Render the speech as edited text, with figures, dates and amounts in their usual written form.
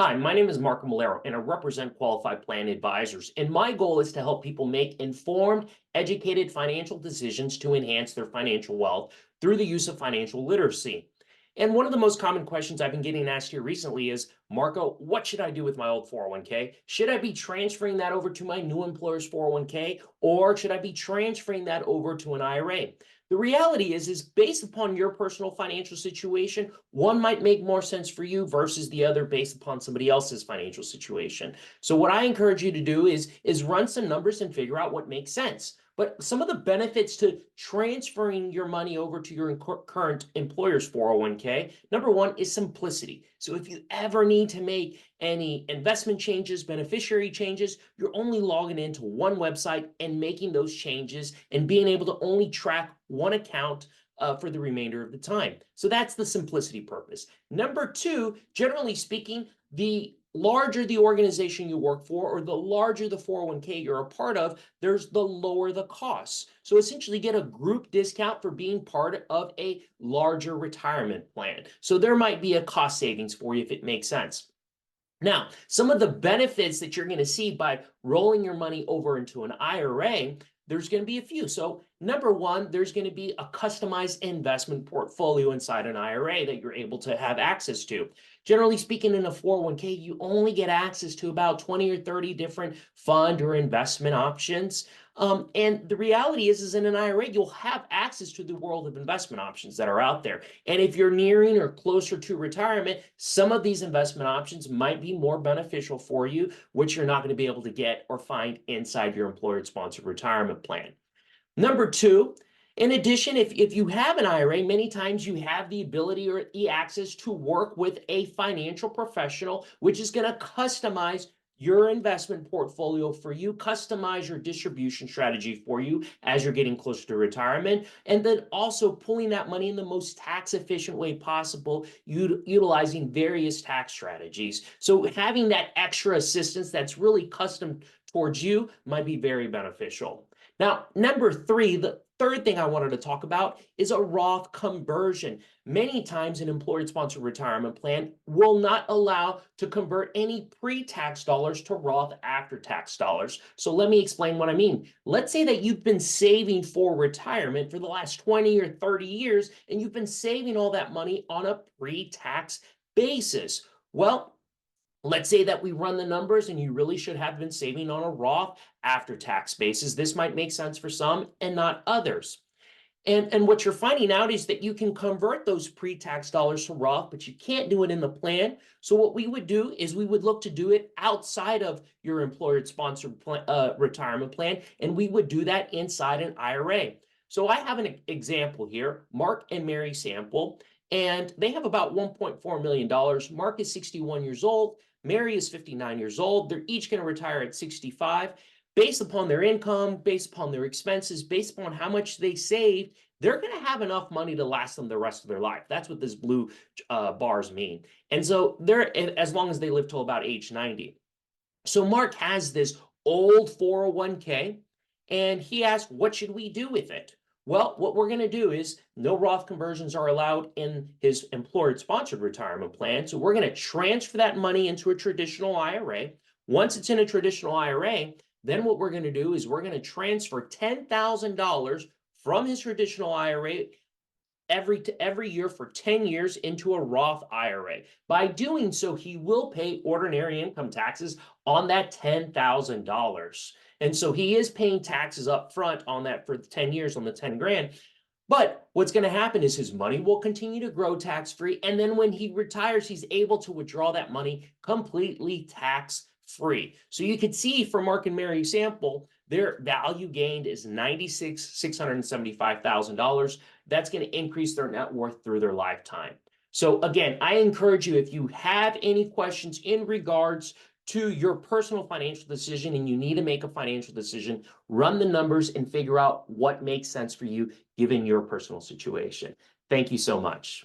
Hi, my name is Marco Malero, and I represent Qualified Plan Advisors. And my goal is to help people make informed, educated financial decisions to enhance their financial wealth through the use of financial literacy. And one of the most common questions I've been getting asked here recently is, Marco, what should I do with my old 401k? Should I be transferring that over to my new employer's 401k, or should I be transferring that over to an IRA? The reality is based upon your personal financial situation, one might make more sense for you versus the other based upon somebody else's financial situation. So what I encourage you to do is run some numbers and figure out what makes sense. But some of the benefits to transferring your money over to your current employer's 401k, number one is simplicity. So if you ever need to make any investment changes, beneficiary changes, you're only logging into one website and making those changes and being able to only track one account for the remainder of the time. So that's the simplicity purpose. Number two, generally speaking, the larger the organization you work for or the larger the 401k you're a part of, the lower the costs. So essentially get a group discount for being part of a larger retirement plan. So there might be a cost savings for you if it makes sense. Now, some of the benefits that you're going to see by rolling your money over into an IRA, there's going to be a few. So number one, there's going to be a customized investment portfolio inside an IRA that you're able to have access to. Generally speaking, in a 401k, you only get access to about 20 or 30 different fund or investment options. And the reality is in an IRA, you'll have access to the world of investment options that are out there. And if you're nearing or closer to retirement, some of these investment options might be more beneficial for you, which you're not going to be able to get or find inside your employer-sponsored retirement plan. Number two, in addition, if you have an IRA, many times you have the ability or the access to work with a financial professional, which is going to customize your investment portfolio for you, customize your distribution strategy for you as you're getting closer to retirement, and then also pulling that money in the most tax efficient way possible, utilizing various tax strategies. So having that extra assistance that's really custom towards you might be very beneficial. Now, number three, the third thing I wanted to talk about is a Roth conversion. Many times an employer-sponsored retirement plan will not allow to convert any pre-tax dollars to Roth after-tax dollars. So let me explain what I mean. Let's say that you've been saving for retirement for the last 20 or 30 years, and you've been saving all that money on a pre-tax basis. Well, let's say that we run the numbers and you really should have been saving on a Roth after-tax basis. This might make sense for some and not others. And what you're finding out is that you can convert those pre-tax dollars to Roth, but you can't do it in the plan. So what we would do is we would look to do it outside of your employer-sponsored retirement plan, and we would do that inside an IRA. So I have an example here, Mark and Mary Sample, and they have about $1.4 million. Mark is 61 years old. Mary is 59 years old. They're each going to retire at 65. Based upon their income, based upon their expenses, based upon how much they saved, they're going to have enough money to last them the rest of their life. That's what this blue bars mean. And so they're, as long as they live till about age 90. So Mark has this old 401k, and he asked, what should we do with it? Well, what we're going to do is no Roth conversions are allowed in his employer-sponsored retirement plan. So we're going to transfer that money into a traditional IRA. Once it's in a traditional IRA, then what we're going to do is we're going to transfer $10,000 from his traditional IRA every year for 10 years into a Roth IRA. By doing so, he will pay ordinary income taxes on that $10,000. And so he is paying taxes up front on that for 10 years on the 10 grand. But what's going to happen is his money will continue to grow tax-free. And then when he retires, he's able to withdraw that money completely tax-free. So you could see for Mark and Mary Sample, their value gained is $675,000. That's going to increase their net worth through their lifetime. So again, I encourage you, if you have any questions in regards to your personal financial decision and you need to make a financial decision, run the numbers and figure out what makes sense for you given your personal situation. Thank you so much.